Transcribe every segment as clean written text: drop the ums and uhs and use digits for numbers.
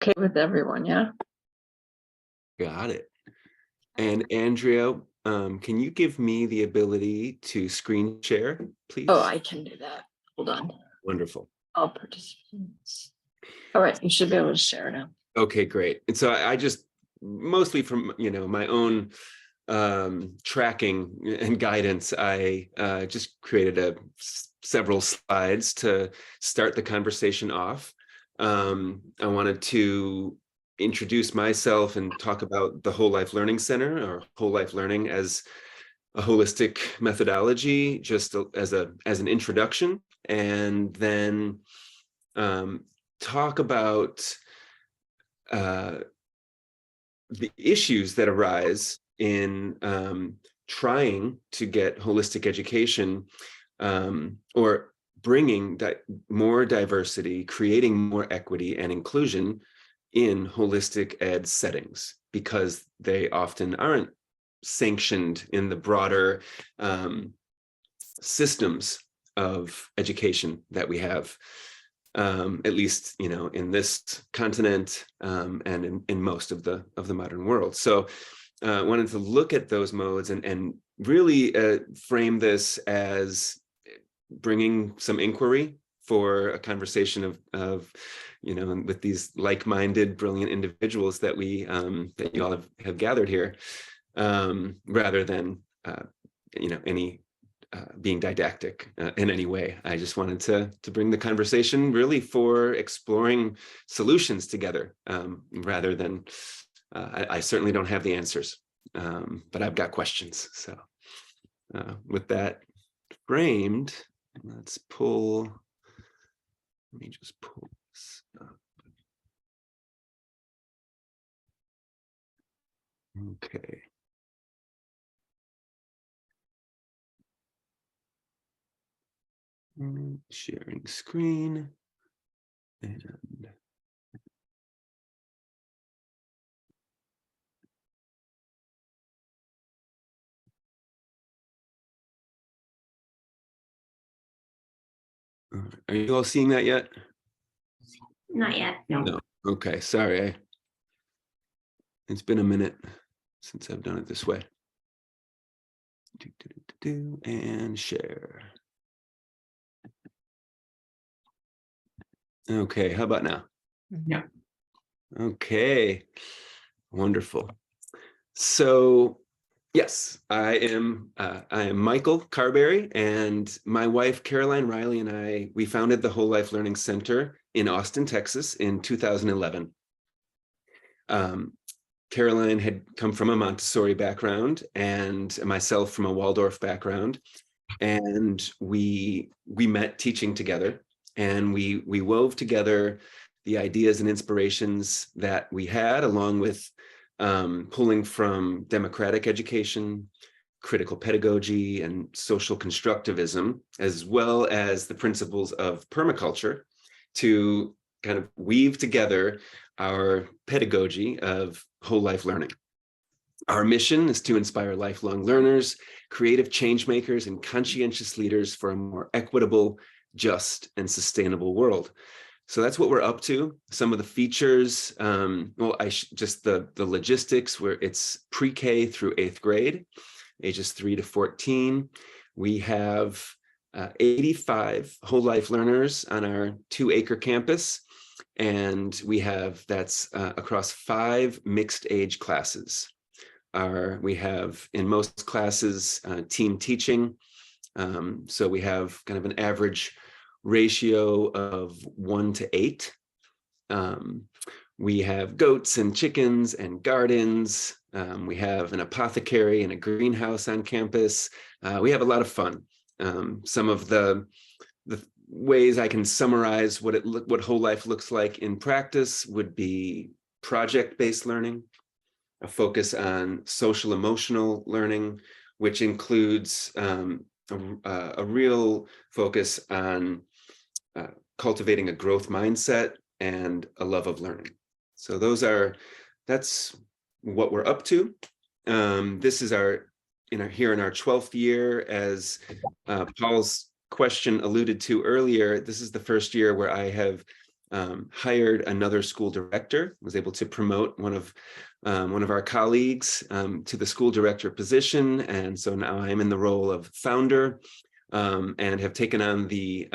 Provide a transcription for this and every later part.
Okay with everyone, yeah? Got it. And Andrea, can you give me the ability to screen share, please? Oh, I can do that. Hold on. Wonderful. All participants. All right, you should be able to share now. Okay, great. And so I just mostly from my own tracking and guidance, I just created several slides to start the conversation off. I wanted to introduce myself and talk about the Whole Life Learning Center, or Whole Life Learning as a holistic methodology, just as an introduction, and then talk about the issues that arise in trying to get holistic education, or bringing more diversity, creating more equity and inclusion in holistic ed settings, because they often aren't sanctioned in the broader systems of education that we have, at least in this continent, and in most of the modern world. So wanted to look at those modes and really frame this as bringing some inquiry for a conversation of with these like-minded, brilliant individuals that that you all have gathered here, rather than any being didactic in any way. I just wanted to bring the conversation really for exploring solutions together, rather than I certainly don't have the answers, but I've got questions. So with that framed, let me just pull this up. Okay. Sharing screen. And are you all seeing that yet? Not yet. No. Okay, sorry. It's been a minute since I've done it this way. And share. Okay, how about now? Yeah. Okay, wonderful. So yes, I am Michael Carberry, and my wife Caroline Riley and we founded the Whole Life Learning Center in Austin, Texas in 2011. Caroline had come from a Montessori background, and myself from a Waldorf background, and we met teaching together, and we wove together the ideas and inspirations that we had, along with pulling from democratic education, critical pedagogy, and social constructivism, as well as the principles of permaculture, to kind of weave together our pedagogy of whole life learning. Our mission is to inspire lifelong learners, creative change makers, and conscientious leaders for a more equitable, just, and sustainable world. So that's what we're up to. Some of the features, just the logistics, where it's pre-K through 8th grade, ages 3 to 14. We have 85 whole life learners on our 2-acre campus. And we have that's across 5 mixed age classes. We have in most classes team teaching. So we have kind of an average ratio of 1 to 8. We have goats and chickens and gardens. We have an apothecary and a greenhouse on campus. We have a lot of fun. Some of the ways I can summarize what whole life looks like in practice would be project-based learning, a focus on social emotional learning, which includes a real focus on cultivating a growth mindset and a love of learning. So that's what we're up to. This is here in our 12th year, as Paul's question alluded to earlier. This is the first year where I have hired another school director, was able to promote one of our colleagues to the school director position. And so now I'm in the role of founder, and have taken on the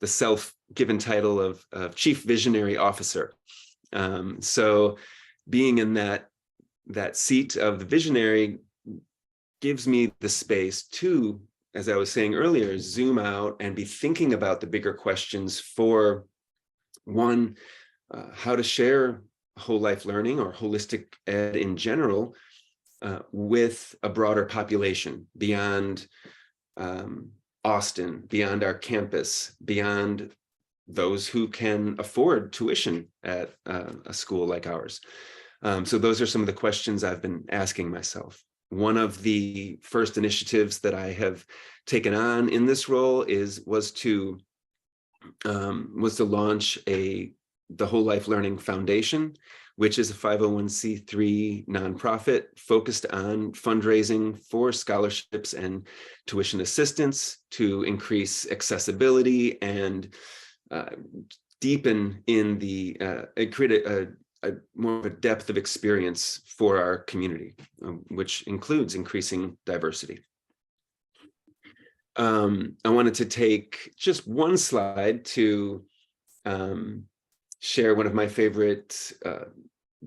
self-given title of Chief Visionary Officer. So being in that seat of the visionary gives me the space to, as I was saying earlier, zoom out and be thinking about the bigger questions for one, how to share whole life learning or holistic ed in general with a broader population beyond Austin, beyond our campus, beyond those who can afford tuition at a school like ours. So those are some of the questions I've been asking myself. One of the first initiatives that I have taken on in this role was to launch the Whole Life Learning Foundation, which is a 501c3 nonprofit focused on fundraising for scholarships and tuition assistance to increase accessibility and deepen in create a more of a depth of experience for our community, which includes increasing diversity. I wanted to take just one slide to share one of my favorite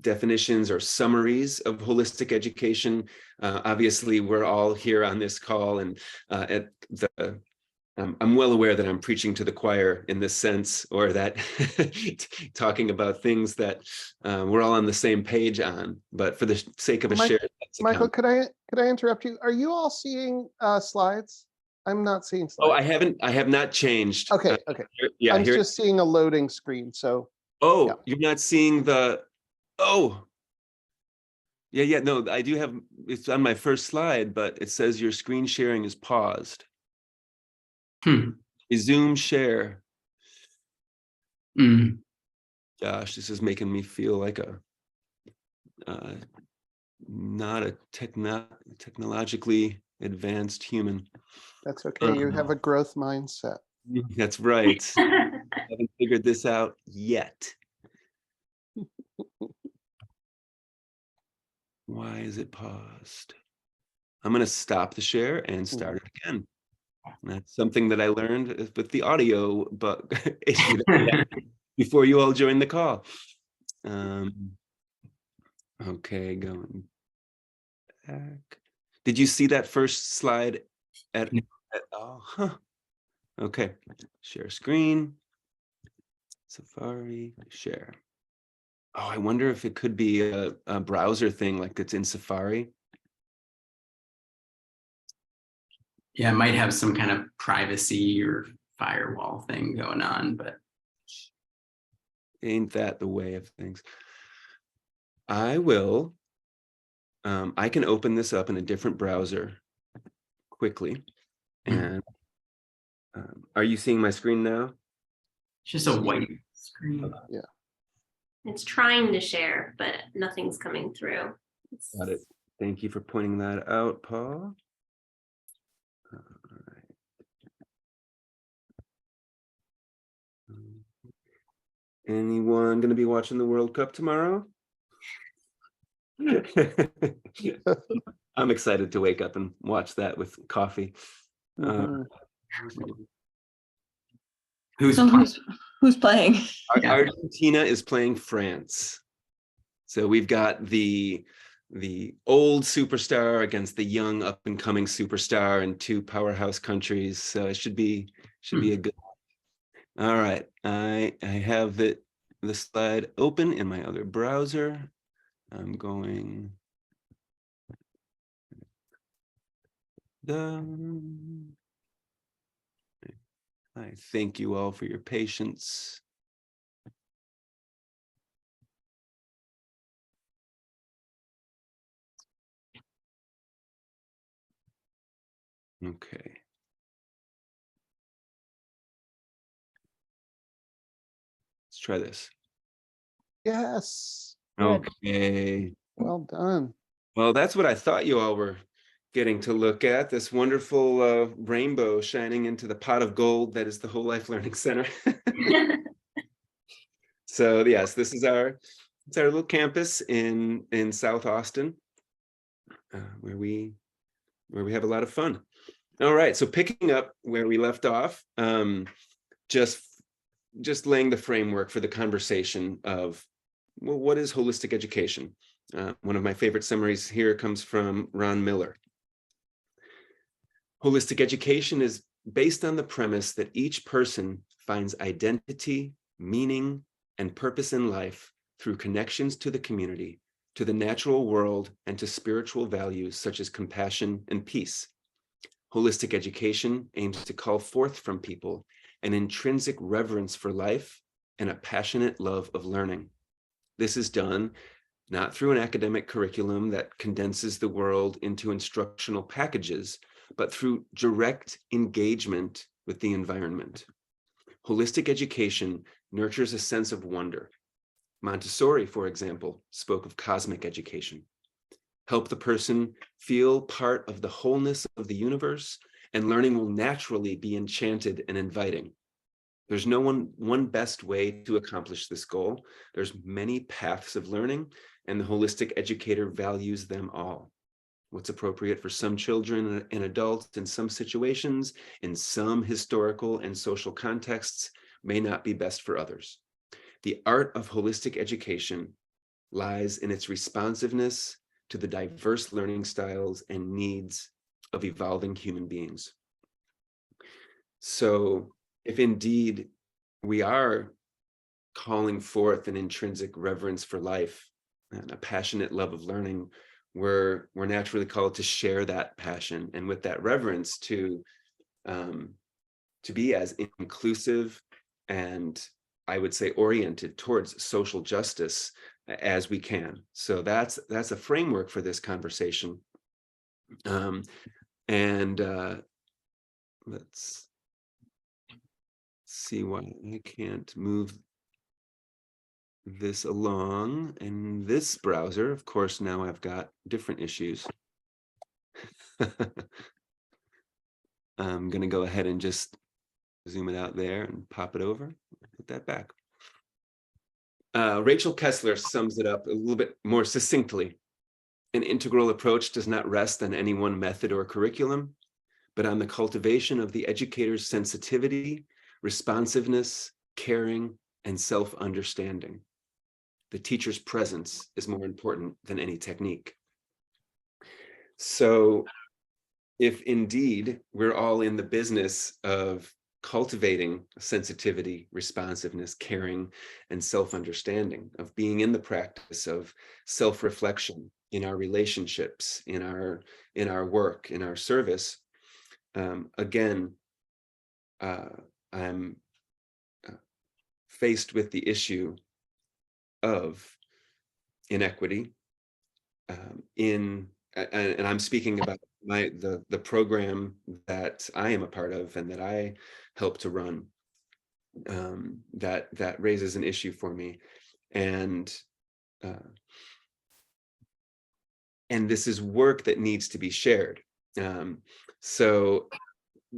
definitions or summaries of holistic education. Obviously, we're all here on this call, and I'm well aware that I'm preaching to the choir in this sense, or that talking about things that we're all on the same page on. But for the sake of a shared Michael, could I interrupt you? Are you all seeing slides? I'm not seeing slides. Oh, I have not changed. Okay. Yeah, I'm just seeing a loading screen. So. Oh, yeah. You're not seeing the. Oh. Yeah. No, I do have. It's on my first slide, but it says your screen sharing is paused. Resume share. Gosh, this is making me feel like not a technologically advanced human. That's okay. You have a growth mindset. That's right. I haven't figured this out yet. Why is it paused? I'm going to stop the share and start it again. That's something that I learned with the audio issue before you all joined the call. Okay, going back. Did you see that first slide Okay, share screen, Safari, share. Oh, I wonder if it could be a browser thing like it's in Safari. Yeah, it might have some kind of privacy or firewall thing going on, but ain't that the way of things? I will. I can open this up in a different browser quickly. And are you seeing my screen now? it's just a white screen. Yeah. It's trying to share, but nothing's coming through. Got it. Thank you for pointing that out, Paul. All right. Anyone going to be watching the World Cup tomorrow? I'm excited to wake up and watch that with coffee. Who's playing? Argentina is playing France. So we've got the old superstar against the young up and coming superstar in two powerhouse countries. So it should be a good. All right, I have the slide open in my other browser. I'm going done. I thank you all for your patience. Okay. Let's try this. Yes. Okay. Well done. Well, that's what I thought you all were getting to look at, this wonderful rainbow shining into the pot of gold that is the Whole Life Learning Center. So yes, this is it's our little campus in South Austin, where we have a lot of fun. All right, so picking up where we left off, just laying the framework for the conversation of, well, what is holistic education? One of my favorite summaries here comes from Ron Miller. Holistic education is based on the premise that each person finds identity, meaning, and purpose in life through connections to the community, to the natural world, and to spiritual values such as compassion and peace. Holistic education aims to call forth from people an intrinsic reverence for life and a passionate love of learning. This is done not through an academic curriculum that condenses the world into instructional packages, but through direct engagement with the environment. Holistic education nurtures a sense of wonder. Montessori, for example, spoke of cosmic education. Help the person feel part of the wholeness of the universe, and learning will naturally be enchanted and inviting. There's no one best way to accomplish this goal. There's many paths of learning, and the holistic educator values them all. What's appropriate for some children and adults in some situations, in some historical and social contexts, may not be best for others. The art of holistic education lies in its responsiveness to the diverse learning styles and needs of evolving human beings. So, if indeed we are calling forth an intrinsic reverence for life and a passionate love of learning, we're naturally called to share that passion, and with that reverence to be as inclusive and, I would say, oriented towards social justice as we can. So that's a framework for this conversation. Let's see why I can't move this along in this browser. Of course, now I've got different issues. I'm going to go ahead and just zoom it out there and pop it over, put that back. Rachel Kessler sums it up a little bit more succinctly. An integral approach does not rest on any one method or curriculum, but on the cultivation of the educator's sensitivity, responsiveness, caring, and self-understanding. The teacher's presence is more important than any technique. So if indeed we're all in the business of cultivating sensitivity, responsiveness, caring, and self-understanding, of being in the practice of self-reflection in our relationships, in our work, in our service, again, I'm faced with the issue of inequity and I'm speaking about the program that I am a part of and that I help to run, that raises an issue for me, and this is work that needs to be shared. So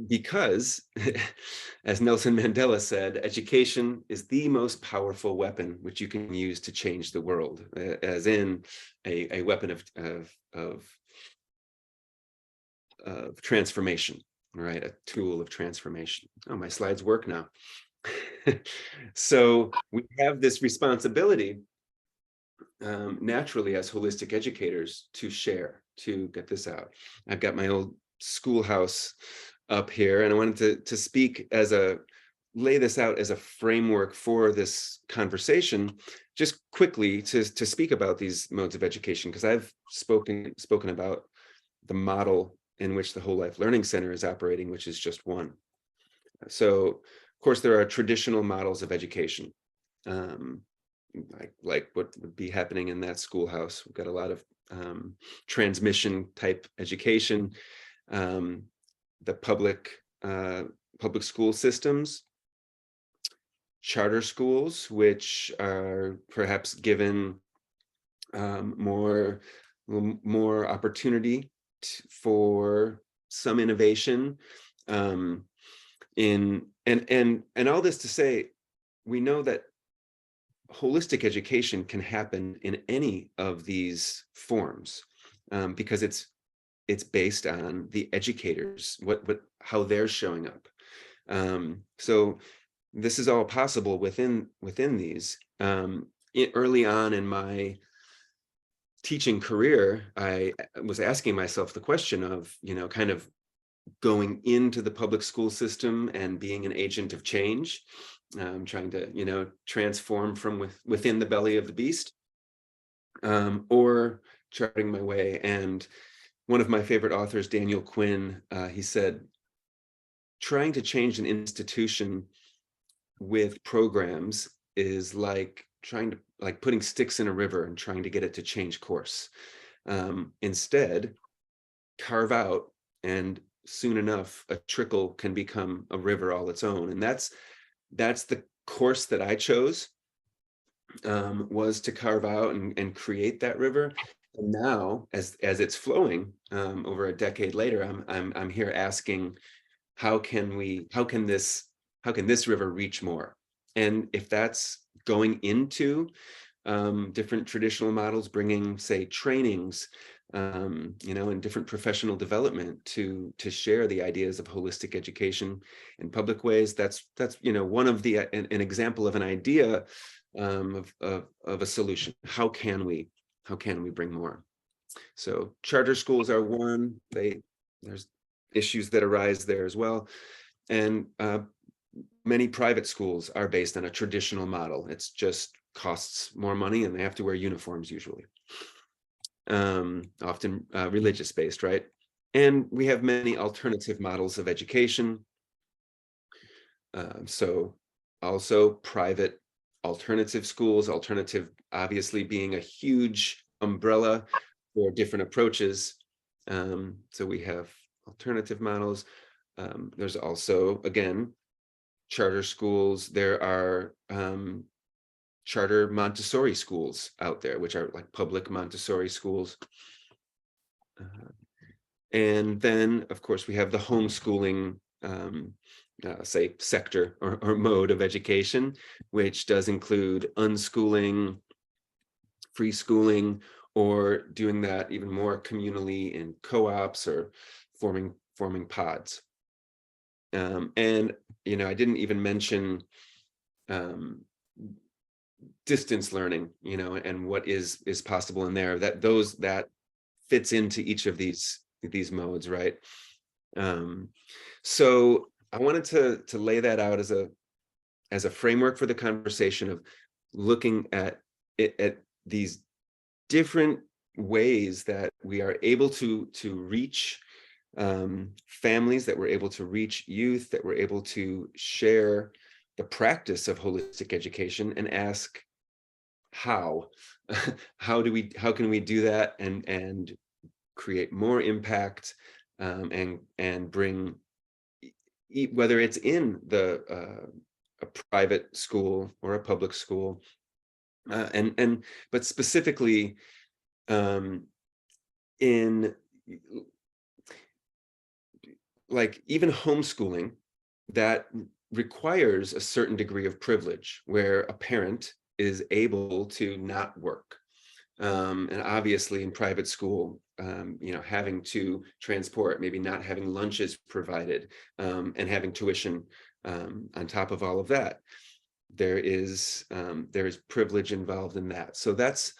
because, as Nelson Mandela said, education is the most powerful weapon which you can use to change the world, as in a weapon of transformation, right? A tool of transformation. Oh, my slides work now. So we have this responsibility, naturally, as holistic educators, to share, to get this out. I've got my old schoolhouse up here, and I wanted to speak lay this out as a framework for this conversation, just quickly to speak about these modes of education, because I've spoken about the model in which the Whole Life Learning Center is operating, which is just one. So, of course, there are traditional models of education, like what would be happening in that schoolhouse. We've got a lot of transmission type education. The public school systems, charter schools, which are perhaps given more opportunity for some innovation, and all this to say, we know that holistic education can happen in any of these forms, because it's based on the educators, how they're showing up. So this is all possible within these. Early on in my teaching career, I was asking myself the question of, kind of going into the public school system and being an agent of change, trying to, transform from within the belly of the beast, or charting my way. And one of my favorite authors, Daniel Quinn, he said, trying to change an institution with programs is like putting sticks in a river and trying to get it to change course. Instead, carve out, and soon enough, a trickle can become a river all its own. And that's the course that I chose, was to carve out and create that river. And now, as it's flowing, over a decade later, I'm here asking, how can this river reach more? And if that's going into different traditional models, bringing, say, trainings, and different professional development to share the ideas of holistic education in public ways, that's one of an example of an idea, of a solution. How can we bring more? So charter schools are one. There's issues that arise there as well, and many private schools are based on a traditional model. It's just costs more money, and they have to wear uniforms usually, often religious based, right? And we have many alternative models of education. So also private alternative schools, alternative obviously being a huge umbrella for different approaches. So we have alternative models. There's also, again, charter schools. There are charter Montessori schools out there, which are like public Montessori schools. And then, of course, we have the homeschooling, say, sector or mode of education, which does include unschooling, free schooling, or doing that even more communally in co-ops or forming pods. And I didn't even mention distance learning, and what is possible in there. That fits into each of these modes, right? So I wanted to lay that out as a framework for the conversation of looking at these different ways that we are able to reach families, that we're able to reach youth, that we're able to share the practice of holistic education, and ask how can we do that and create more impact, and bring, whether it's in a private school or a public school, but specifically in like even homeschooling, that requires a certain degree of privilege, where a parent is able to not work. And obviously in private school, having to transport, maybe not having lunches provided, and having tuition on top of all of that, there is privilege involved in that. So that's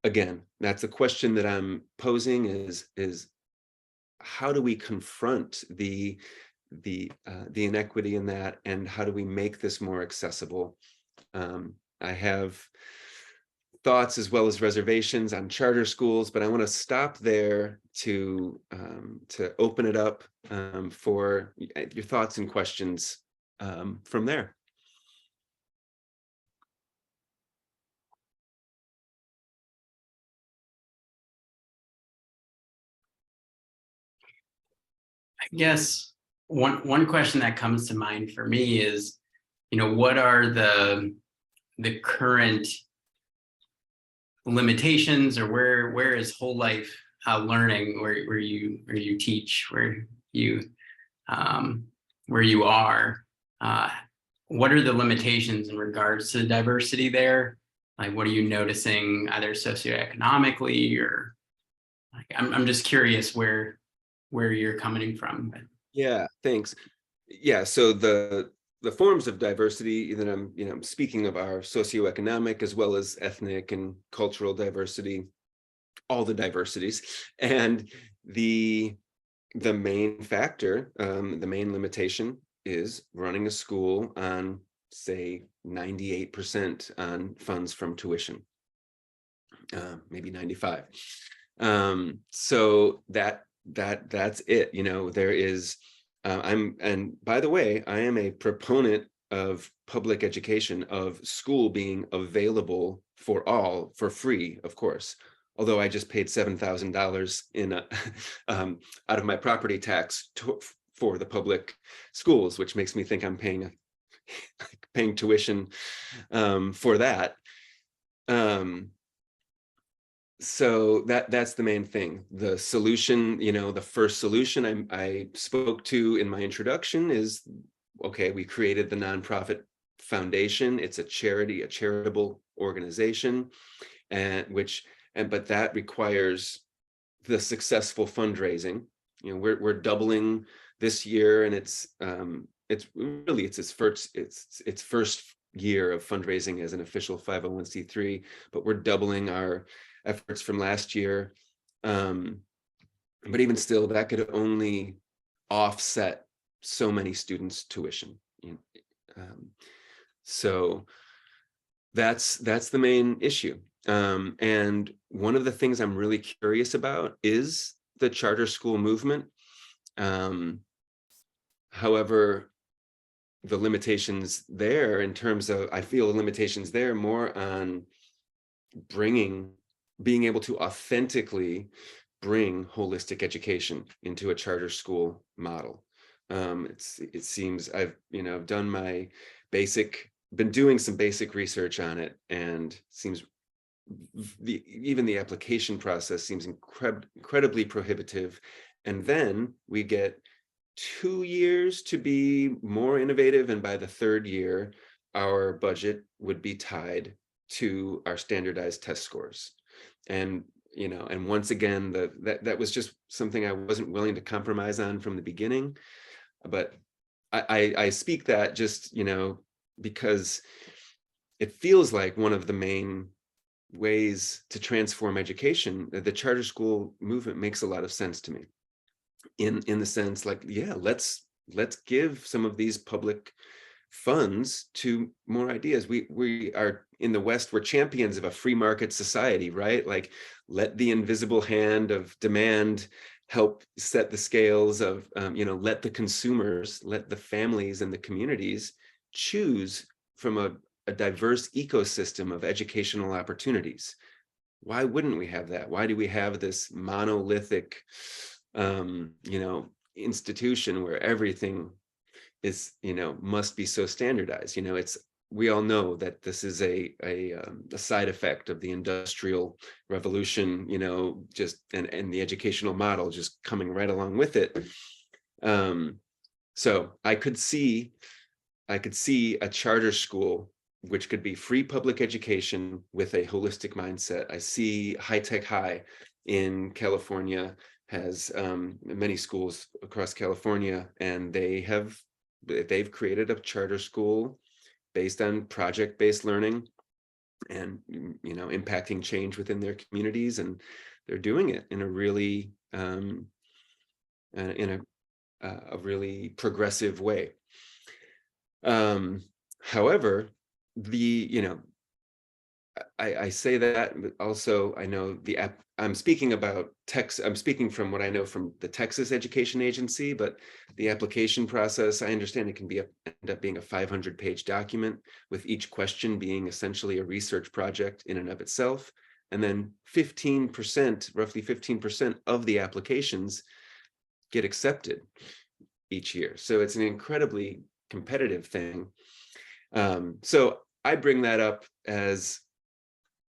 the question that I'm posing, is how do we confront the inequity in that, and how do we make this more accessible? I have thoughts as well as reservations on charter schools, but I want to stop there to open it up for your thoughts and questions from there. I guess one question that comes to mind for me is, what are the current limitations, or where is whole life learning, where you teach, where you are, what are the limitations in regards to diversity there? Like, what are you noticing either socioeconomically or like, I'm just curious where you're coming from. Yeah, thanks. Yeah, so the forms of diversity that I'm, speaking of are socioeconomic as well as ethnic and cultural diversity, all the diversities. And the main factor, the main limitation is running a school on, say, 98% on funds from tuition, maybe 95. So that's it. There is, and by the way, I am a proponent of public education, of school being available for all for free, of course. Although I just paid $7,000 in out of my property tax for the public schools, which makes me think I'm paying tuition for that. So that's the main thing. The solution, the first solution I spoke to in my introduction is, okay, we created the nonprofit foundation. It's a charity, a charitable organization, but that requires the successful fundraising. We're doubling this year, and it's its first year of fundraising as an official 501c3, but we're doubling our efforts from last year. But even still, that could only offset so many students' tuition. So that's the main issue. And one of the things I'm really curious about is the charter school movement. However, the limitations there in terms of, I feel the limitations there more on being able to authentically bring holistic education into a charter school model. It seems I've been doing some basic research on it, and seems even the application process seems incredibly prohibitive. And then we get 2 years to be more innovative, and by the third year, our budget would be tied to our standardized test scores. And once again, that was just something I wasn't willing to compromise on from the beginning. But I speak that just because it feels like one of the main ways to transform education. The charter school movement makes a lot of sense to me, in the sense, like, yeah, let's give some of these public funds to more ideas. We are in the West, we're champions of a free market society, right? Like, let the invisible hand of demand help set the scales of, let the consumers, let the families and the communities choose from a diverse ecosystem of educational opportunities. Why wouldn't we have that? Why do we have this monolithic, institution where everything is, must be so standardized? We all know that this is a side effect of the Industrial Revolution, and the educational model just coming right along with it. So I could see a charter school which could be free public education with a holistic mindset. I see High Tech High in California has many schools across California, and they've created a charter school based on project-based learning and impacting change within their communities, and they're doing it in a really a really progressive way. However, I say that, but also I know I'm speaking about I'm speaking from what I know from the Texas Education Agency, but the application process, I understand it can end up being a 500-page document, with each question being essentially a research project in and of itself. And then roughly 15% of the applications get accepted each year. So it's an incredibly competitive thing. So I bring that up as,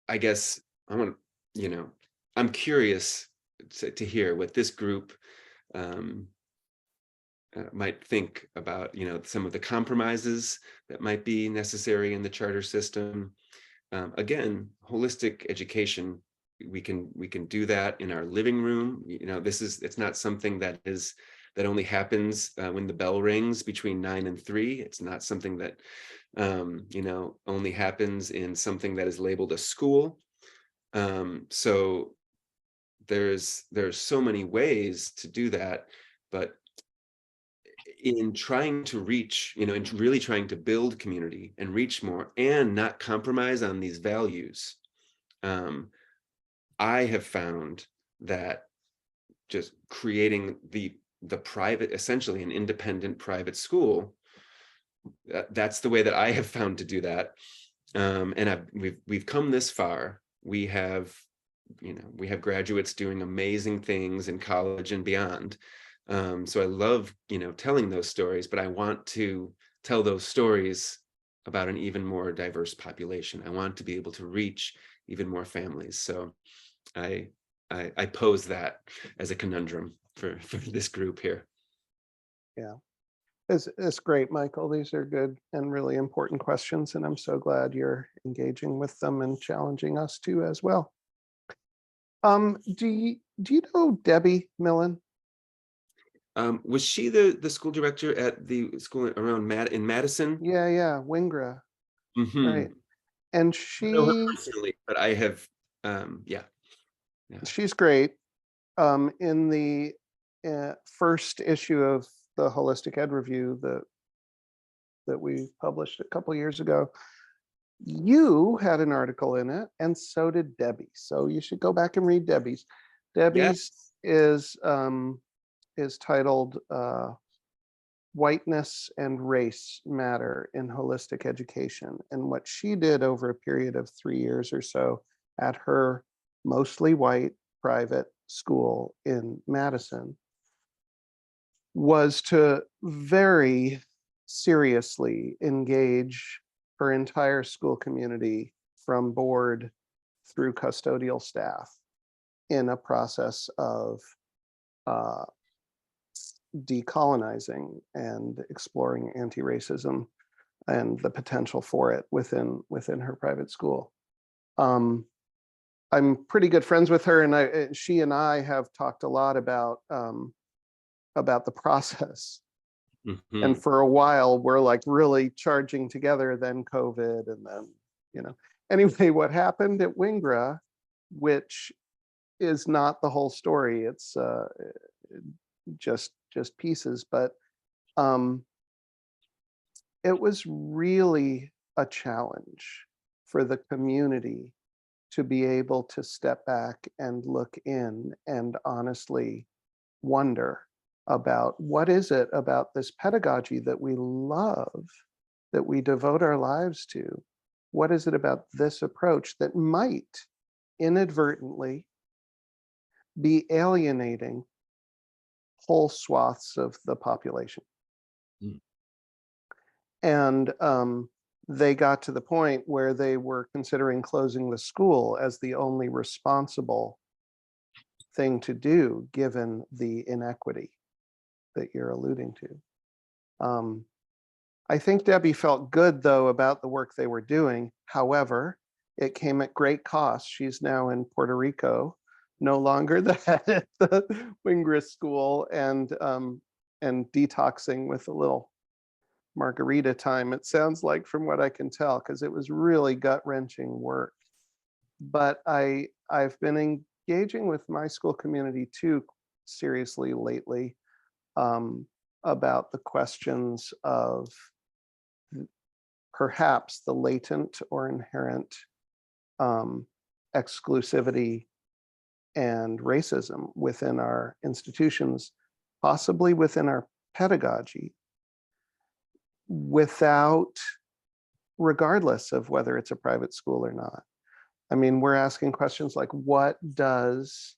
I guess, I'm curious to hear what this group might think about, some of the compromises that might be necessary in the charter system, again, holistic education, we can do that in our living room. It's not something that only happens when the bell rings between 9 and 3. It's not something that only happens in something that is labeled a school. So there's so many ways to do that, but in trying to reach, in really trying to build community and reach more and not compromise on these values, I have found that just creating the private, essentially an independent private school, that's the way that I have found to do that. And we've come this far. We have graduates doing amazing things in college and beyond. So I love, telling those stories, but I want to tell those stories about an even more diverse population. I want to be able to reach even more families. So I pose that as a conundrum for this group here. Yeah, it's great, Michael. These are good and really important questions, and I'm so glad you're engaging with them and challenging us too as well. Do you know Debbie Millen? Was she the school director at the school around in Madison? Yeah, Wingra, Mhm. right? And I don't know her personally, but I have, yeah. she's great. In the first issue of the Holistic Ed Review that we published a couple years ago, you had an article in it, and so did Debbie. So you should go back and read Debbie's. Debbie's is titled Whiteness and Race Matter in Holistic Education. And what she did over a period of 3 years or so at her mostly white private school in Madison was to very seriously engage her entire school community from board through custodial staff in a process of decolonizing and exploring anti-racism and the potential for it within her private school. I'm pretty good friends with her, and she and I have talked a lot about the process. Mhm. And for a while, we're like really charging together, then COVID, and then, anyway, what happened at Wingra, which is not the whole story, it's just pieces, but it was really a challenge for the community to be able to step back and look in and honestly wonder about what is it about this pedagogy that we love, that we devote our lives to? What is it about this approach that might inadvertently be alienating whole swaths of the population? Mm. And they got to the point where they were considering closing the school as the only responsible thing to do, given the inequity that you're alluding to. I think Debbie felt good, though, about the work they were doing. However, it came at great cost. She's now in Puerto Rico, no longer the head at the Wingra School, and detoxing with a little margarita time, it sounds like, from what I can tell, because it was really gut-wrenching work. But I've been engaging with my school community too seriously lately, about the questions of perhaps the latent or inherent exclusivity and racism within our institutions, possibly within our pedagogy, regardless of whether it's a private school or not. I mean, we're asking questions like, what does,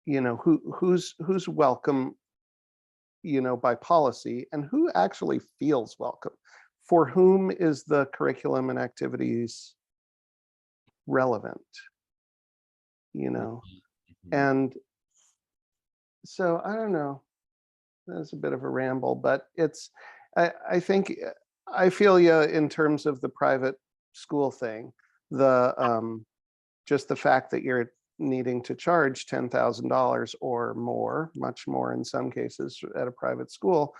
who's welcome, by policy, and who actually feels welcome? For whom is the curriculum and activities relevant? And so I don't know. That's a bit of a ramble, but I think I feel you in terms of the private school thing. Just the fact that you're needing to charge $10,000 or more, much more in some cases at a private school,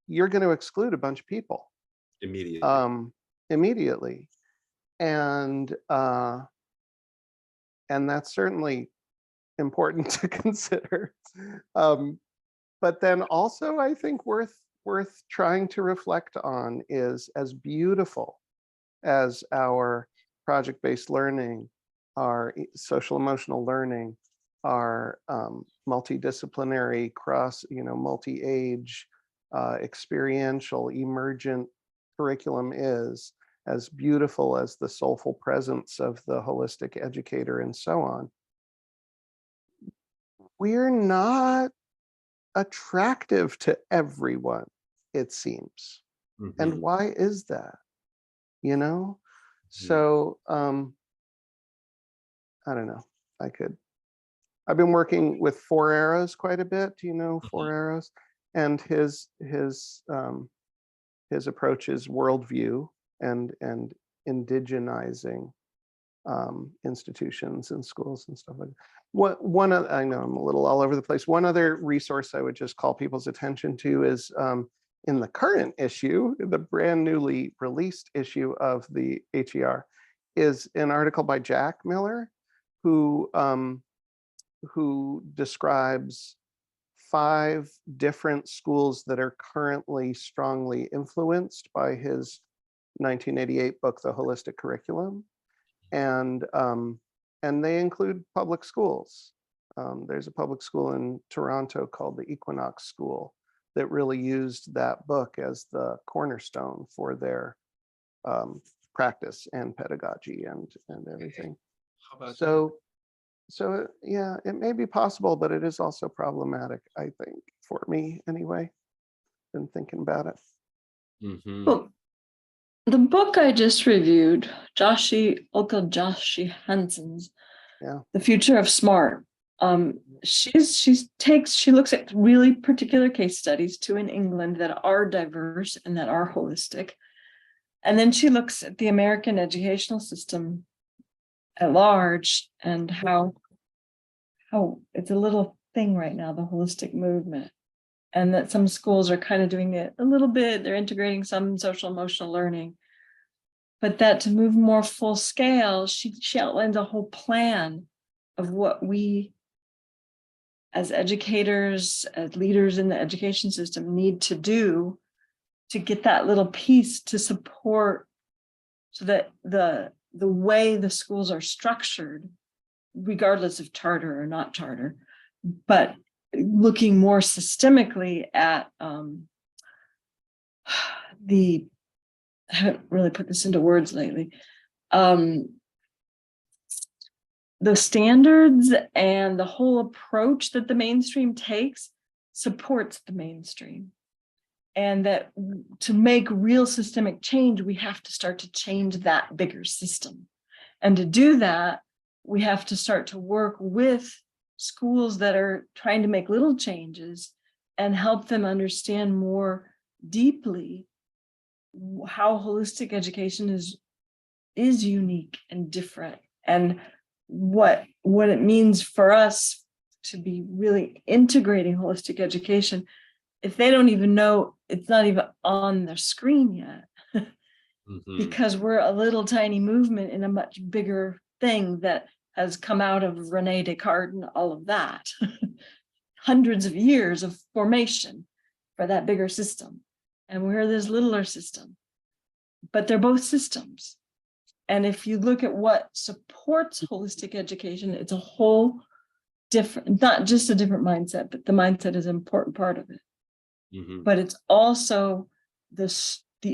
you're going to exclude a bunch of people immediately. And that's certainly important to consider. But then also, I think worth trying to reflect on is, as beautiful as our project-based learning, our social emotional learning, our multidisciplinary, multi-age, experiential, emergent curriculum is, as beautiful as the soulful presence of the holistic educator and so on, we're not attractive to everyone, it seems. And why is that? So I don't know. I've been working with Four Arrows quite a bit. Do you know Four Arrows? And his approach is worldview and indigenizing institutions and schools and stuff like that. I know I'm a little all over the place. One other resource I would just call people's attention to is in the current issue, the brand newly released issue of the HER, is an article by Jack Miller, who describes 5 different schools that are currently strongly influenced by his 1988 book, The Holistic Curriculum. And they include public schools. There's a public school in Toronto called the Equinox School that really used that book as the cornerstone for their practice and pedagogy and everything. How about So yeah, it may be possible, but it is also problematic, I think, for me anyway. Been thinking about it. Well, the book I just reviewed, Joshi Hansen's, The Future of Smart. She looks at really particular case studies too in England that are diverse and that are holistic. And then she looks at the American educational system at large and how it's a little thing right now, the holistic movement, and that some schools are kind of doing it a little bit. They're integrating some social emotional learning, but that to move more full scale, she outlines a whole plan of what we as educators, as leaders in the education system need to do to get that little piece to support, so that the way the schools are structured, regardless of charter or not charter, but looking more systemically at I haven't really put this into words lately, the standards and the whole approach that the mainstream takes supports the mainstream. And that to make real systemic change, we have to start to change that bigger system. And to do that, we have to start to work with schools that are trying to make little changes and help them understand more deeply how holistic education is unique and different, and what it means for us to be really integrating holistic education. If they don't even know, it's not even on their screen yet, because we're a little tiny movement in a much bigger thing that has come out of Rene Descartes and all of that. Hundreds of years of formation for that bigger system. And we're this littler system, but they're both systems. And if you look at what supports holistic education, it's a whole different, not just a different mindset, but the mindset is an important part of it. But it's also the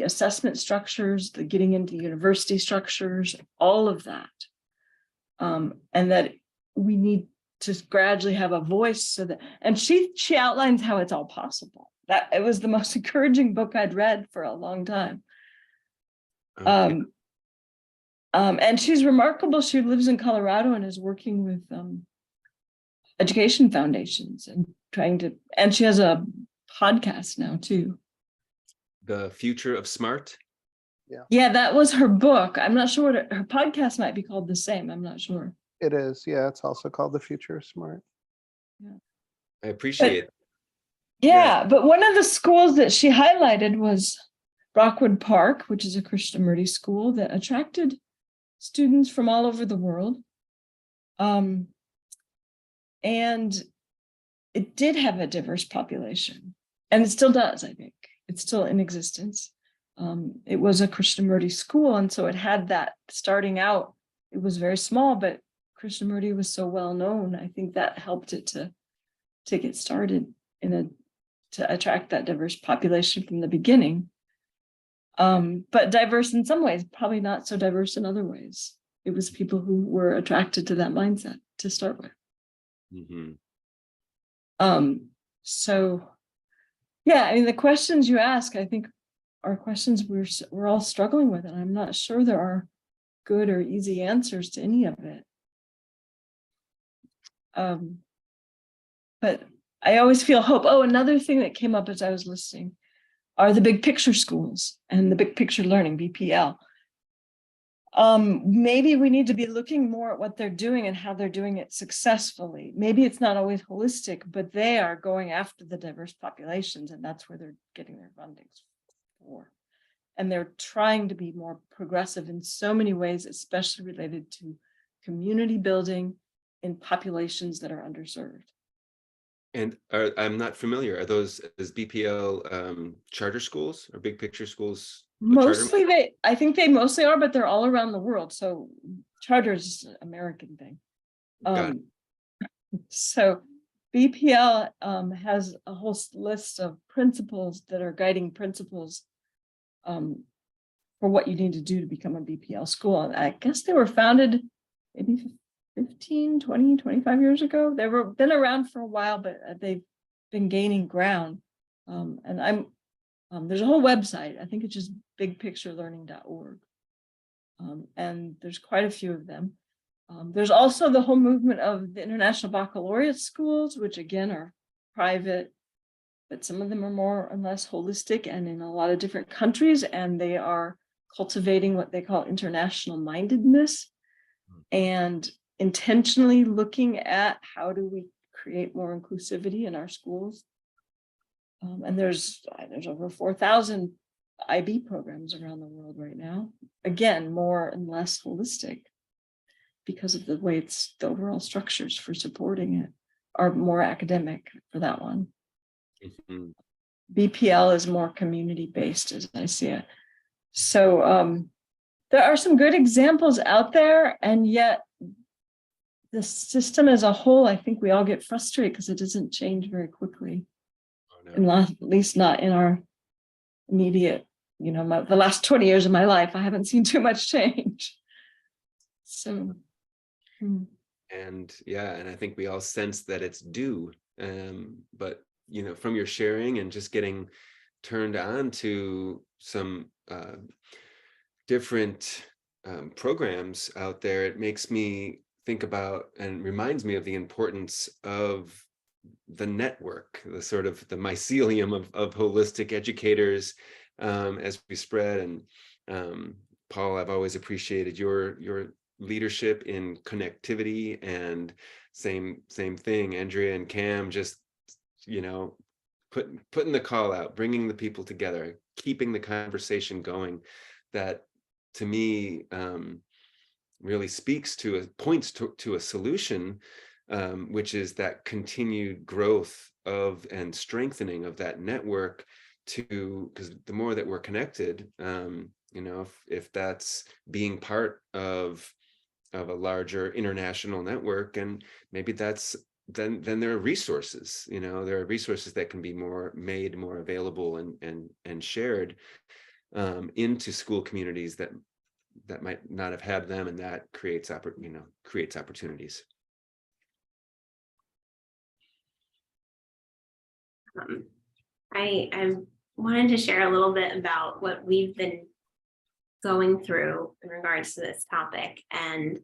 assessment structures, the getting into university structures, all of that. And that we need to gradually have a voice, so that, and she outlines how it's all possible. That it was the most encouraging book I'd read for a long time. And she's remarkable. She lives in Colorado and is working with education foundations and and she has a podcast now too. The Future of Smart. Yeah, that was her book. I'm not sure what her podcast might be called the same. I'm not sure. It is. Yeah, it's also called The Future is Smart. I appreciate it. Yeah, but one of the schools that she highlighted was Brockwood Park, which is a Krishnamurti school that attracted students from all over the world. And it did have a diverse population, and it still does, I think. It's still in existence. It was a Krishnamurti school, and so it had that starting out. It was very small, but Krishnamurti was so well known. I think that helped it to get started to attract that diverse population from the beginning. But diverse in some ways, probably not so diverse in other ways. It was people who were attracted to that mindset to start with. Mhm. So yeah, I mean, the questions you ask, I think, are questions we're all struggling with, and I'm not sure there are good or easy answers to any of it. But I always feel hope. Oh, another thing that came up as I was listening are the big picture schools and the big picture learning, BPL. Maybe we need to be looking more at what they're doing and how they're doing it successfully. Maybe it's not always holistic, but they are going after the diverse populations, and that's where they're getting their fundings for. And they're trying to be more progressive in so many ways, especially related to community building in populations that are underserved. And I'm not familiar. Are those as BPL charter schools or big picture schools? Mostly I think they mostly are, but they're all around the world. So charter is an American thing. Got So BPL has a whole list of principles that are guiding principles for what you need to do to become a BPL school. And I guess they were founded maybe 15, 20, 25 years ago. They've been around for a while, but they've been gaining ground. And there's a whole website. I think it's just bigpicturelearning.org. And there's quite a few of them. There's also the whole movement of the International Baccalaureate schools, which again are private, but some of them are more or less holistic and in a lot of different countries, and they are cultivating what they call international mindedness and intentionally looking at how do we create more inclusivity in our schools. And there's over 4,000 IB programs around the world right now. Again, more and less holistic because of the way the overall structures for supporting it are more academic for that one. Mhm. BPL is more community-based as I see it. So there are some good examples out there, and yet the system as a whole, I think we all get frustrated because it doesn't change very quickly. Oh, no. At least not in our immediate, the last 20 years of my life, I haven't seen too much change. So. And yeah, and I think we all sense that it's due. But from your sharing and just getting turned on to some different programs out there, it makes me think about and reminds me of the importance of the network, the sort of the mycelium of holistic educators as we spread. And Paul, I've always appreciated your leadership in connectivity, and same thing, Andrea and Cam, just putting the call out, bringing the people together, keeping the conversation going. That to me really speaks to points to a solution, which is that continued growth of and strengthening of that network, because the more that we're connected, if that's being part of a larger international network, and maybe that's then there are resources, there are resources that can be made more available and shared into school communities that might not have had them, and that creates opportunities. I wanted to share a little bit about what we've been going through in regards to this topic, and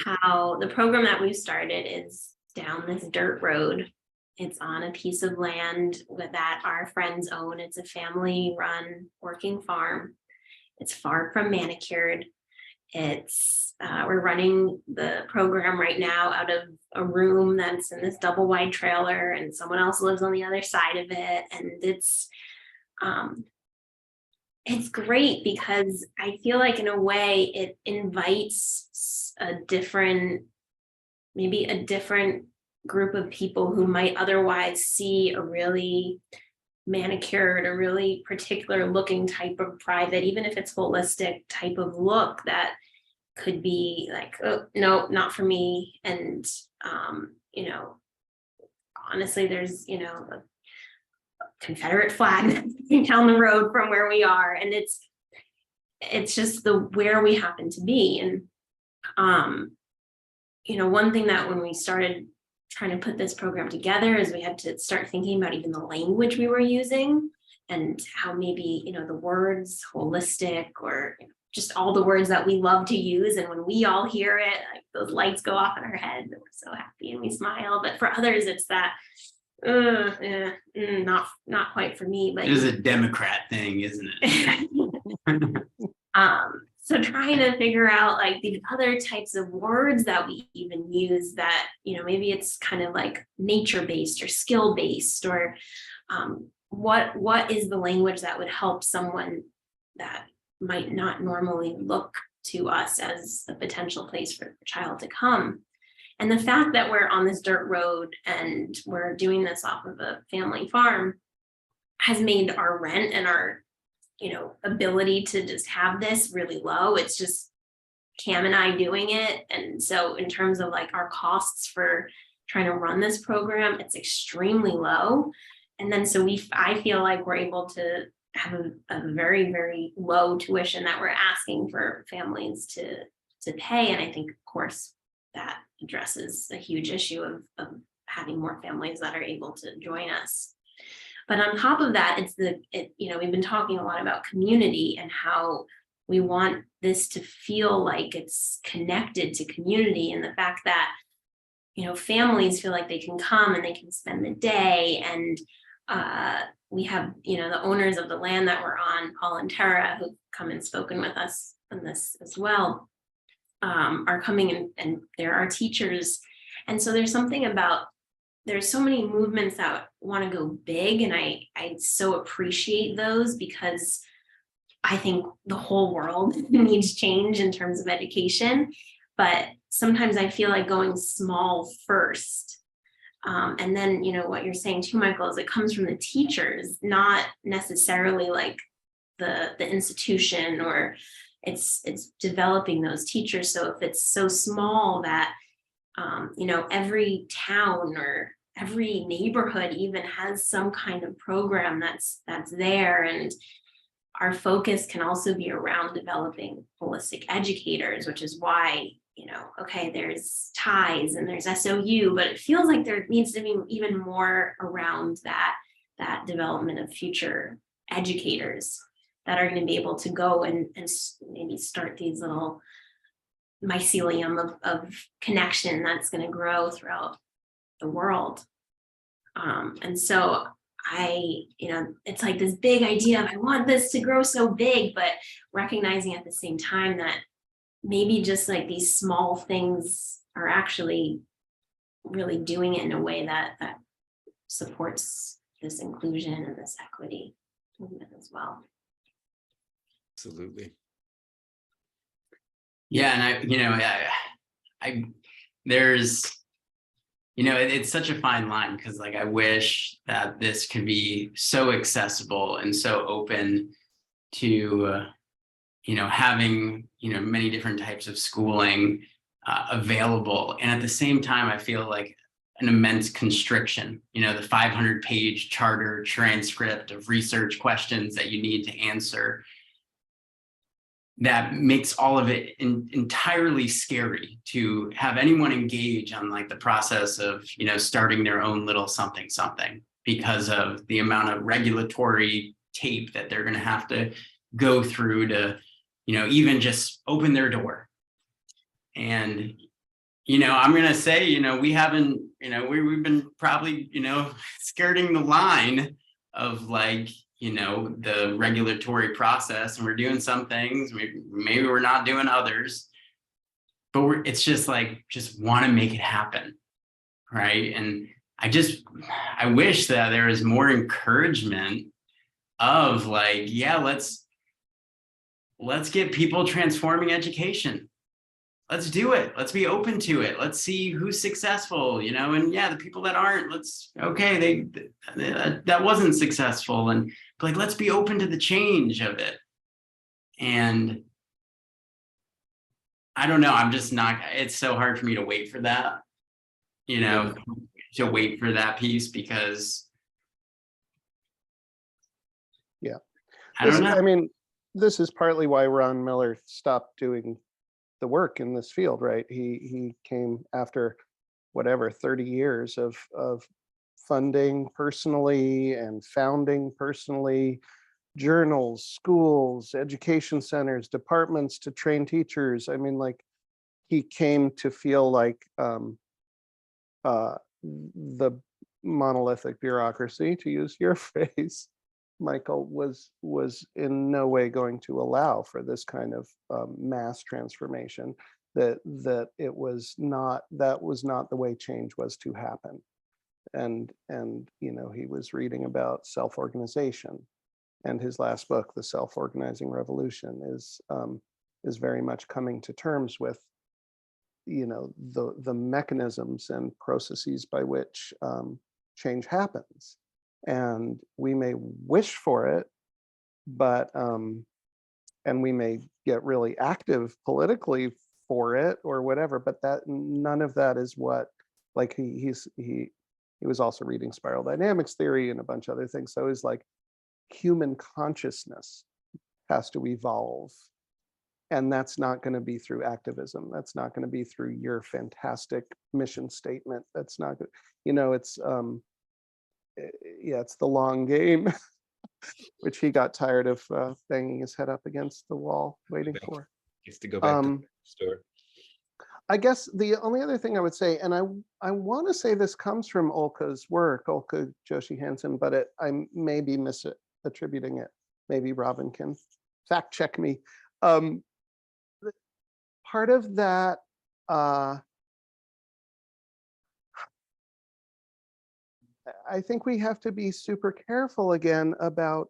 how the program that we've started is down this dirt road. It's on a piece of land that our friends own. It's a family-run working farm. It's far from manicured. We're running the program right now out of a room that's in this double wide trailer, and someone else lives on the other side of it. And it's great because I feel like in a way it invites maybe a different group of people who might otherwise see a really manicured, a really particular looking type of private, even if it's holistic type of look, that could be like, oh, no, not for me. And, honestly, there's, a Confederate flag down the road from where we are. And it's just where we happen to be. And, one thing that when we started trying to put this program together is we had to start thinking about even the language we were using and how maybe, the words holistic or just all the words that we love to use. And when we all hear it, like those lights go off in our head and we're so happy and we smile. But for others, it's that, not quite for me. But It is a Democrat thing, isn't it? So trying to figure out like the other types of words that we even use that, maybe it's kind of like nature-based or skill-based, or what is the language that would help someone that might not normally look to us as a potential place for the child to come. And the fact that we're on this dirt road and we're doing this off of a family farm has made our rent and our ability to just have this really low. It's just Cam and I doing it. And so in terms of like our costs for trying to run this program, it's extremely low. And then so I feel like we're able to have a very, very low tuition that we're asking for families to pay. And I think, of course, that addresses a huge issue of having more families that are able to join us. But on top of that, we've been talking a lot about community and how we want this to feel like it's connected to community, and the fact that, families feel like they can come and they can spend the day. And we have, the owners of the land that we're on, Paul and Tara, who've come and spoken with us on this as well, are coming in, and there are teachers. And so there's something about, there's so many movements that want to go big, and I so appreciate those because I think the whole world needs change in terms of education. But sometimes I feel like going small first. And then, what you're saying too, Michael, is it comes from the teachers, not necessarily like the institution, or it's developing those teachers. So if it's so small that every town or every neighborhood even has some kind of program that's there, and our focus can also be around developing holistic educators, which is why, okay, there's ties and there's SOU, but it feels like there needs to be even more around that development of future educators that are going to be able to go and maybe start these little mycelium of connection that's going to grow throughout the world. And so it's like this big idea of I want this to grow so big, but recognizing at the same time that maybe just like these small things are actually really doing it in a way that supports this inclusion and this equity movement as well. Absolutely. Yeah, and there's, it's such a fine line, because like I wish that this could be so accessible and so open to having many different types of schooling available. And at the same time, I feel like an immense constriction, the 500-page charter transcript of research questions that you need to answer, that makes all of it entirely scary to have anyone engage on like the process of, starting their own little something, because of the amount of regulatory tape that they're going to have to go through to, even just open their door. And, I'm going to say, we haven't, we've been probably, skirting the line of like, the regulatory process, and we're doing some things, maybe we're not doing others, but it's just like, just want to make it happen, right? And I wish that there was more encouragement of like, yeah, let's get people transforming education. Let's do it. Let's be open to it. Let's see who's successful, and yeah, the people that aren't, that wasn't successful. And like, let's be open to the change of it. And I don't know, I'm just not, it's so hard for me to wait for that, to wait for that piece, because Yeah. I don't know. I mean, this is partly why Ron Miller stopped doing the work in this field, right? He came after 30 years of funding personally and founding personally journals, schools, education centers, departments to train teachers. I mean, like, he came to feel like the monolithic bureaucracy, to use your phrase, Michael, was in no way going to allow for this kind of mass transformation. That was not the way change was to happen. And he was reading about self-organization, and his last book, The Self-Organizing Revolution, is very much coming to terms with the mechanisms and processes by which change happens. And we may wish for it, but and we may get really active politically for it or whatever, but that none of that is what, like, he was also reading spiral dynamics theory and a bunch of other things. So he's like, human consciousness has to evolve, and that's not going to be through activism. That's not going to be through your fantastic mission statement. That's not good. It's it's the long game, which he got tired of banging his head up against the wall waiting for. Gets to go back to the store. I guess the only other thing I would say, and I want to say this comes from Olka's work, Olka Joshi Hansen, but I may be misattributing it. Maybe Robin can fact check me. Part of that, I think we have to be super careful again about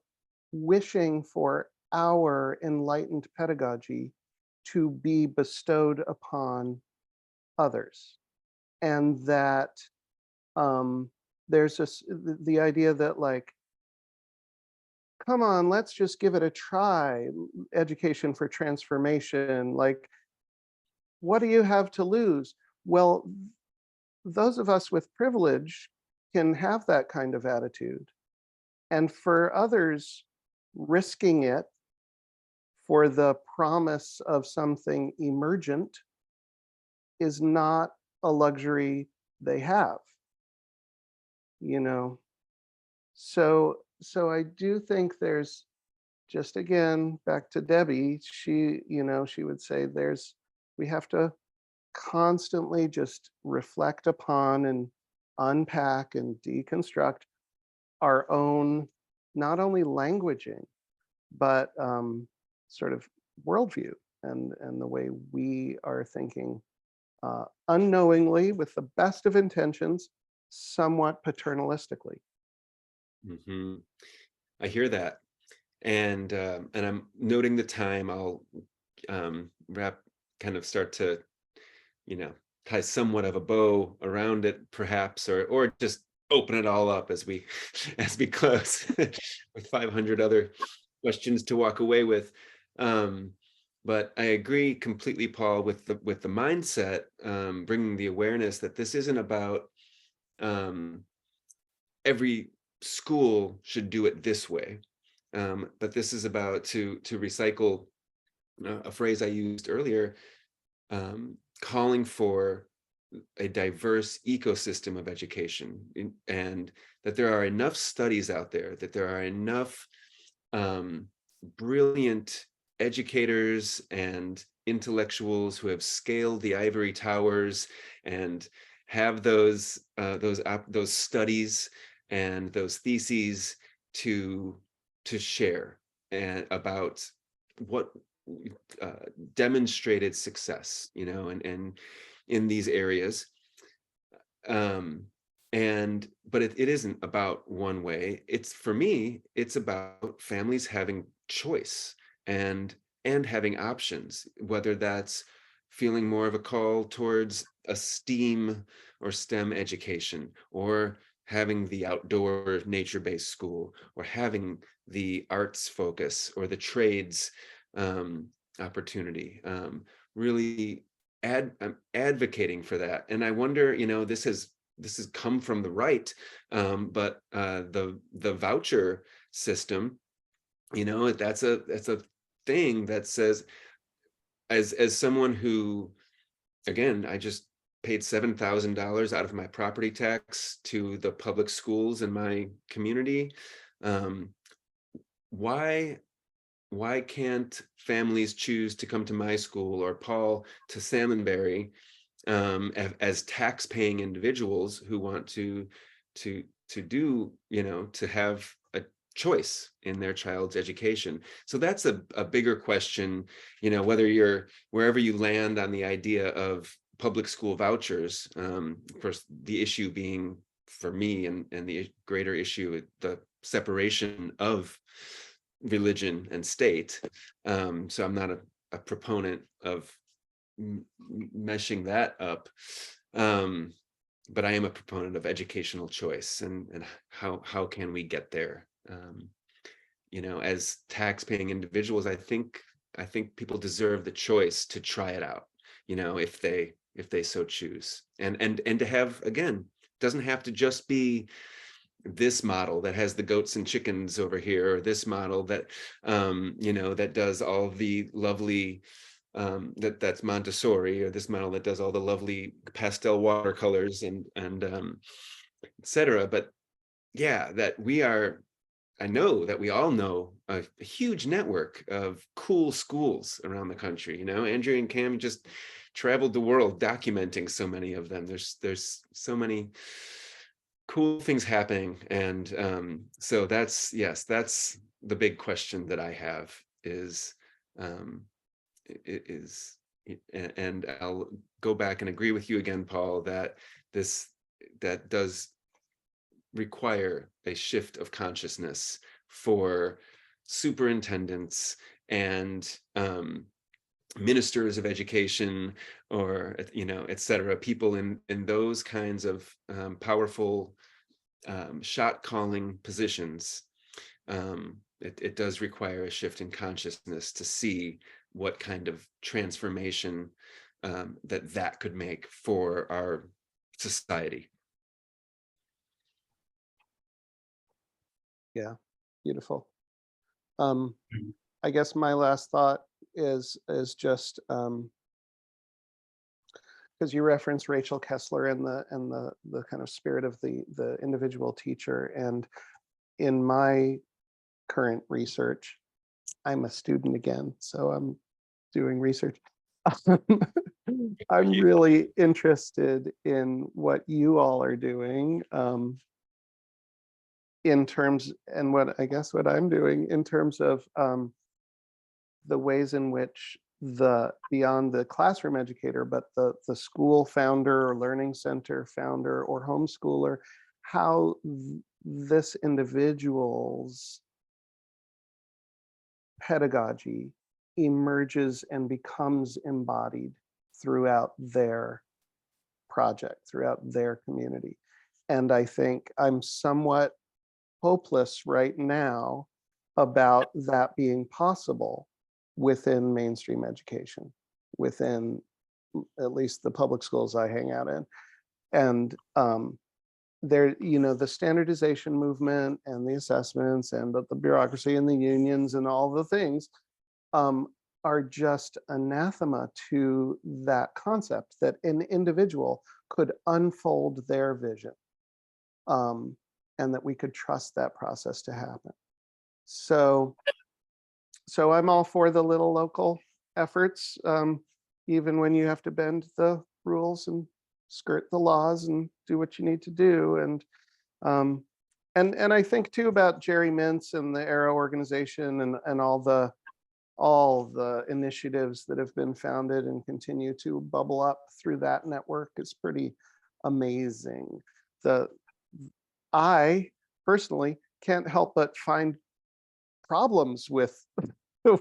wishing for our enlightened pedagogy to be bestowed upon others. And that there's the idea that, like, come on, let's just give it a try, education for transformation. Like, what do you have to lose? Well, those of us with privilege can have that kind of attitude. And for others, risking it for the promise of something emergent is not a luxury they have. So I do think there's, just again, back to Debbie, she would say we have to constantly just reflect upon and unpack and deconstruct our own, not only languaging, but sort of worldview and the way we are thinking unknowingly, with the best of intentions, somewhat paternalistically. Mm-hmm. I hear that, and I'm noting the time. I'll start to, tie somewhat of a bow around it, perhaps, or just open it all up as we close with 500 other questions to walk away with. But I agree completely, Paul, with the mindset, bringing the awareness that this isn't about every school should do it this way, but this is about, to recycle a phrase I used earlier, calling for a diverse ecosystem of education, and that there are enough studies out there, that there are enough brilliant educators and intellectuals who have scaled the ivory towers and have those studies and those theses to to share and about what demonstrated success, and in these areas. But it isn't about one way. For me, it's about families having choice and having options, whether that's feeling more of a call towards a STEAM or STEM education, or having the outdoor nature-based school, or having the arts focus or the trades opportunity. Really I'm advocating for that. And I wonder, this has come from the right, but the voucher system, that's a thing that says, as someone who, again, I just paid $7,000 out of my property tax to the public schools in my community. Why can't families choose to come to my school, or Paul to Salmonberry, as tax-paying individuals who want to do, to have a choice in their child's education? So that's a bigger question, wherever you land on the idea of public school vouchers. Of course, the issue being, for me, and the greater issue, the separation of religion and state. So I'm not a proponent of meshing that up, but I am a proponent of educational choice, and how can we get there? As tax-paying individuals, I think people deserve the choice to try it out, if they so choose, and to have, again, doesn't have to just be this model that has the goats and chickens over here, or this model that that does all the lovely that's Montessori, or this model that does all the lovely pastel watercolors and etc. But yeah, I know that we all know a huge network of cool schools around the country. Andrea and Cam just traveled the world documenting so many of them. There's so many cool things happening. And so that's the big question that I have is, and I'll go back and agree with you again, Paul, that that does require a shift of consciousness for superintendents and ministers of education, or et cetera, people in those kinds of powerful shot calling positions. It does require a shift in consciousness to see what kind of transformation that could make for our society. Yeah, beautiful. I guess my last thought is just because you referenced Rachel Kessler and the kind of spirit of the individual teacher, and in my current research, I'm a student again, so I'm doing research. I'm really interested in what you all are doing in terms, and what I'm doing in terms of the ways in which beyond the classroom educator, but the school founder or learning center founder or homeschooler, how this individual's pedagogy emerges and becomes embodied throughout their project, throughout their community. And I think I'm somewhat hopeless right now about that being possible within mainstream education, within at least the public schools I hang out in. And there, the standardization movement and the assessments and the bureaucracy and the unions and all the things are just anathema to that concept that an individual could unfold their vision, and that we could trust that process to happen. So I'm all for the little local efforts, even when you have to bend the rules and skirt the laws and do what you need to do. And And I think too about Jerry Mintz and the Arrow organization and all the initiatives that have been founded and continue to bubble up through that network is pretty amazing. I personally can't help but find problems with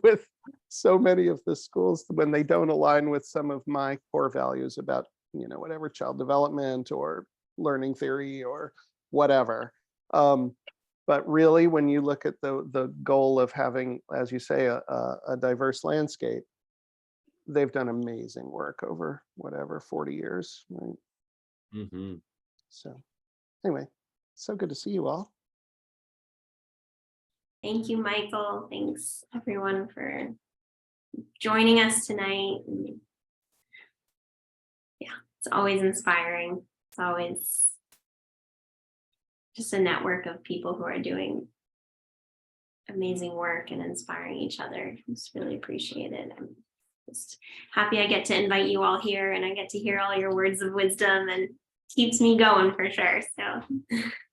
with so many of the schools when they don't align with some of my core values about, whatever, child development or learning theory or whatever. But really, when you look at the goal of having, as you say, a diverse landscape, they've done amazing work over whatever 40 years, right? Mhm. So anyway, so good to see you all. Thank you, Michael. Thanks everyone for joining us tonight. Yeah, it's always inspiring. It's always just a network of people who are doing amazing work and inspiring each other. Just really appreciate it. I'm just happy I get to invite you all here and I get to hear all your words of wisdom, and keeps me going for sure. So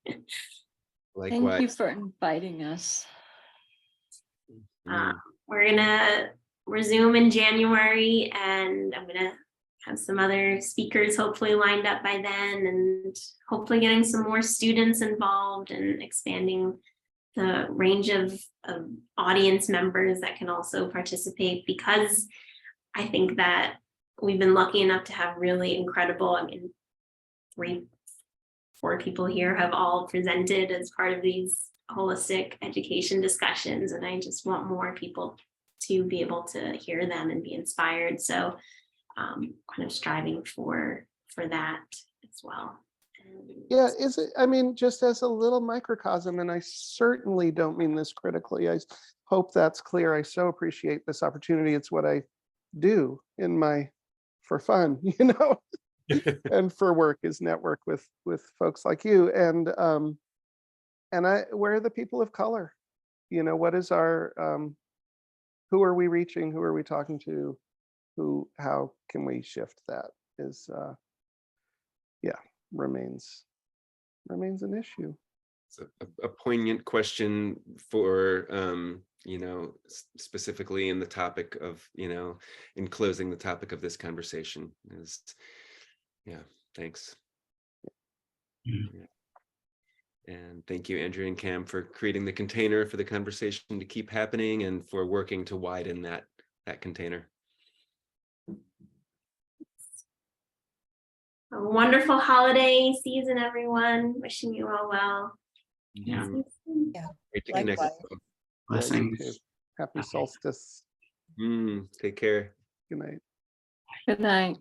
Thank you Likewise. for inviting us. Mm. we're gonna resume in January, and I'm gonna have some other speakers hopefully lined up by then, and hopefully getting some more students involved and expanding the range of audience members that can also participate, because I think that we've been lucky enough to have really incredible, 4 people here have all presented as part of these holistic education discussions, and I just want more people to be able to hear them and be inspired. So kind of striving for that as well. Yeah, is it? I mean, just as a little microcosm, and I certainly don't mean this critically. I hope that's clear. I so appreciate this opportunity. It's what I do for fun, and for work, is network with folks like you. And where are the people of color? What is our who are we reaching? Who are we talking to? How can we shift that? Is remains an issue. It's a poignant question for specifically in the topic of, in closing the topic of this conversation is, thanks. Mhm. And thank you, Andrea and Cam, for creating the container for the conversation to keep happening and for working to widen that container. A wonderful holiday season, everyone. Wishing you all well. Yeah. Great to connect. Likewise. Yeah, you Blessings. too. Happy Okay. solstice. Take care. Good night. Good night.